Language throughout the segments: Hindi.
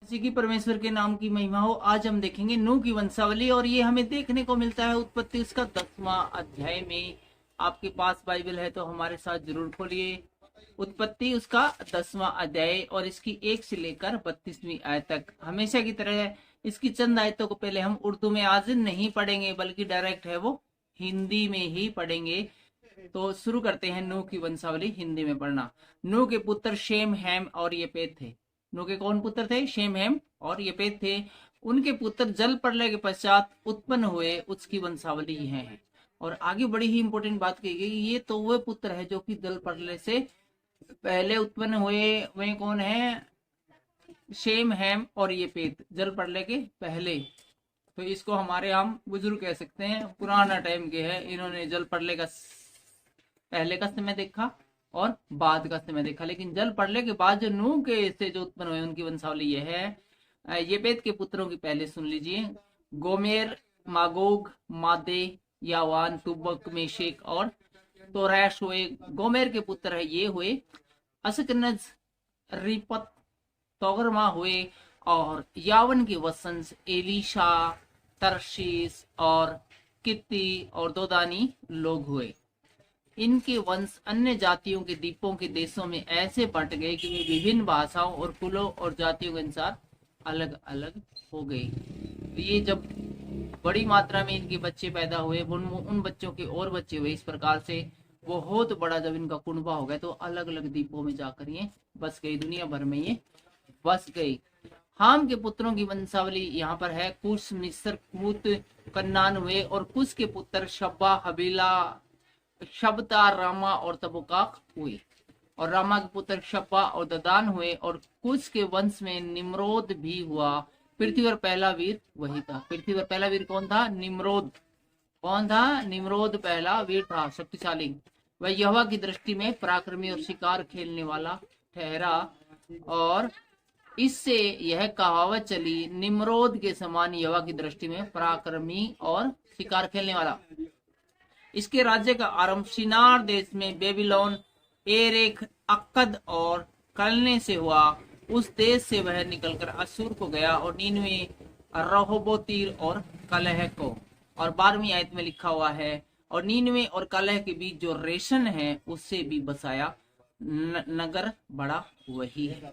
किसी की परमेश्वर के नाम की महिमा हो। आज हम देखेंगे नूह की वंशावली और ये हमें देखने को मिलता है उत्पत्ति उसका 10वां अध्याय में। आपके पास बाइबल है तो हमारे साथ जरूर खोलिए। उत्पत्ति उसका 10वां अध्याय और इसकी 1 से लेकर 32वीं आयत तक। हमेशा की तरह इसकी चंद आयतों को पहले हम उर्दू में आज नहीं पढ़ेंगे बल्कि डायरेक्ट है वो हिंदी में ही पढ़ेंगे। तो शुरू करते हैं नूह की वंशावली हिंदी में पढ़ना। नूह के पुत्र शेम, हैम और येपेत थे। नूह के कौन पुत्र थे? शेम, हैम और येपेत थे। उनके पुत्र जल प्रलय के पश्चात उत्पन्न हुए, उसकी वंशावली है। और आगे बड़ी ही इंपॉर्टेंट बात कही गई, ये तो वह पुत्र है जो कि जल प्रलय से पहले उत्पन्न हुए। वे कौन है? शेम, हैम और येपेत, जल प्रलय के पहले। तो इसको हमारे हम बुजुर्ग कह सकते हैं, पुराना टाइम के है। इन्होंने जल प्रलय का पहले का समय देखा और बाद का समय देखा, लेकिन जल प्रलय के बाद जो नूह के से जो उत्पन्न हुए उनकी वंशावली ये है। येपेत के पुत्रों की पहले सुन लीजिए। गोमेर, मागोग, मादे, यावान, तुबक, मेशेक और तोरैश हुए। गोमेर के पुत्र है ये हुए असकनज, रिपत, तोगरमा हुए। और यावन के वंशज एलीशा, तरशीस और कित्ती और दोदानी लोग हुए। इनके वंश अन्य जातियों के द्वीपों के देशों में ऐसे बंट गए कि वे विभिन्न भाषाओं और कुलों और जातियों के अनुसार अलग अलग हो गए। ये जब बड़ी मात्रा में इनके बच्चे पैदा हुए, उन बच्चों के और बच्चे हुए, इस प्रकार से बहुत बड़ा जब इनका कुनबा हो गया तो अलग अलग द्वीपों में जाकर ये बस गई, दुनिया भर में ये बस गई। हाम के पुत्रों की वंशावली यहाँ पर है। कुश, मिस्र, कूत, कन्नान हुए और कुश के पुत्र शब्बा, हबीला, शब्ता, रामा और तबुकाक हुए। और रामा के पुत्र शब्बा और ददान हुए। और कुश के वंश में निम्रोद भी हुआ। पृथ्वी पर पहला वीर वही था। पृथ्वी पर पहला वीर कौन था? निम्रोद। कौन था? निम्रोद पहला वीर था, शक्तिशाली। वह यहोवा की दृष्टि में पराक्रमी और शिकार खेलने वाला ठहरा। और इससे यह कहावत चली, निम्रोद के समान यहोवा की दृष्टि में पराक्रमी और शिकार खेलने वाला। इसके राज्य का आरंभ शिनार देश में बेबीलोन, एरेख, अक्कद और कलने से हुआ। उस देश से वह निकलकर असूर को गया और नीनवे, रहोबोतीर और कलह को। और 12वीं आयत में लिखा हुआ है, और नीनवे और कलह के बीच जो रेशन है उससे भी बसाया नगर बड़ा वही है।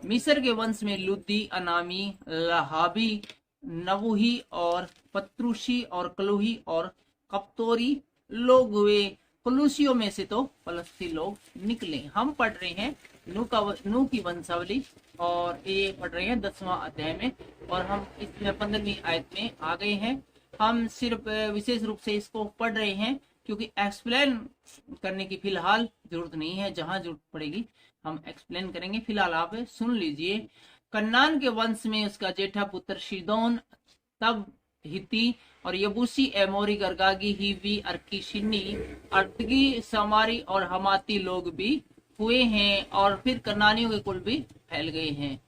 मिस्र के वंश में लुद्दी, अनामी, लहाबी, नबूही और पत्रुशी और कलूही और कप्तोरी लोग हुए। कलूसियों में से तो फलस्ती लोग निकले। हम पढ़ रहे हैं नूह की वंशावली और ये पढ़ रहे हैं 10वां अध्याय में, और हम इसमें 15वीं आयत में आ गए हैं। हम सिर्फ विशेष रूप से इसको पढ़ रहे हैं क्योंकि एक्सप्लेन करने की फिलहाल जरूरत नहीं है। जहां जरूरत पड़ेगी हम एक्सप्लेन करेंगे। फिलहाल आप सुन लीजिए। कन्नान के वंश में उसका जेठा पुत्र शिदोन, तब हिती और यबूसी, एमोरी, गर्गागी, हिवी, अर्की, शिन्नी, अर्तगी, समारी और हमाती लोग भी हुए हैं। और फिर कनानियों के कुल भी फैल गए हैं।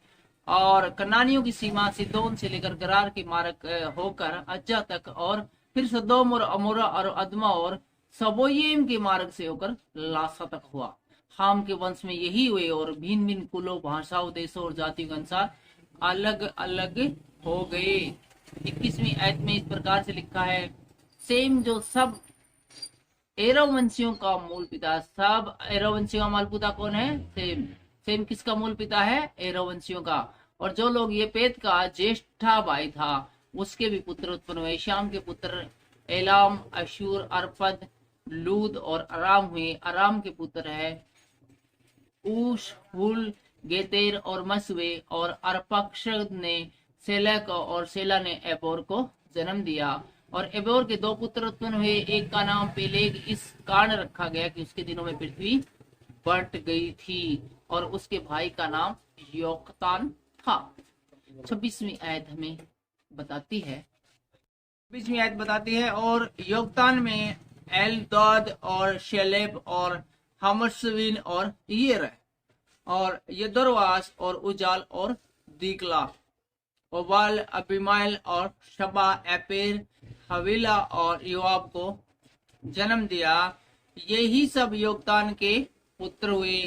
और कनानियों की सीमा सिदोन से लेकर गरार के मार्ग होकर अज्जा तक, और फिर सदोम और अमोरा और अदमा और सबोयेम के मार्ग से होकर लासा तक हुआ। हाम के वंश में यही हुए और भिन्न भिन्न कुलों, भाषाओं, देशों और जातियों के अनुसार अलग अलग हो गए। 21वीं आयत में इस प्रकार से लिखा है, सेम जो सब एरव वंशियों का मूल पिता। सब एरव वंशियों का मूल पिता कौन है? सेम। सेम किसका मूल पिता है? एरव वंशियों का। और जो लोग ये पेत का ज्येष्ठा भाई था उसके भी पुत्र उत्पन्न हुए। श्याम के पुत्र एलाम, अशूर, अरपद, लूद और अराम हुए। अराम के पुत्र है ऊश, हुल, गेतेर और मस हुए। और अरपक्षद ने सेला को और सेला ने एबोर को जन्म दिया। और एबोर के 2 पुत्र उत्पन्न हुए। एक का नाम पेलेग इस कारण रखा गया कि उसके दिनों में पृथ्वी बंट गई थी, और उसके भाई का नाम योक्तान था। 26वीं आयत हमें बताती है, 26वीं आयत बताती है, और योक्तान में एलदाद और शेलेब और हमसविन और ईर है। और यदरवास और उजाल और दीकला, ओबाल, अबिमाइल और शबा, एपेर, हवीला और योआब को जन्म दिया। यही सब योक्तान के पुत्र हुए।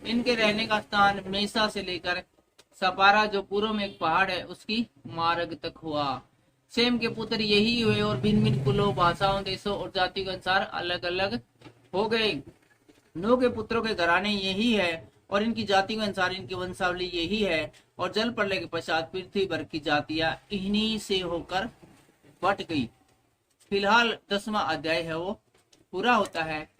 इनके रहने का स्थान मेसा से लेकर सपारा जो पूर्व में एक पहाड़ है उसकी मार्ग तक हुआ। सेम के पुत्र यही हुए और भिन्न भिन्न कुलों, भाषाओं, देशों और जाति के अनुसार अलग अलग हो गए। नूह के पुत्रों के घराने यही है और इनकी जाति के अनुसार इनकी वंशावली यही है। और जल प्रलय के पश्चात पृथ्वी भर की जातियां इन्हीं से होकर बट गई। फिलहाल 10वां अध्याय है वो पूरा होता है।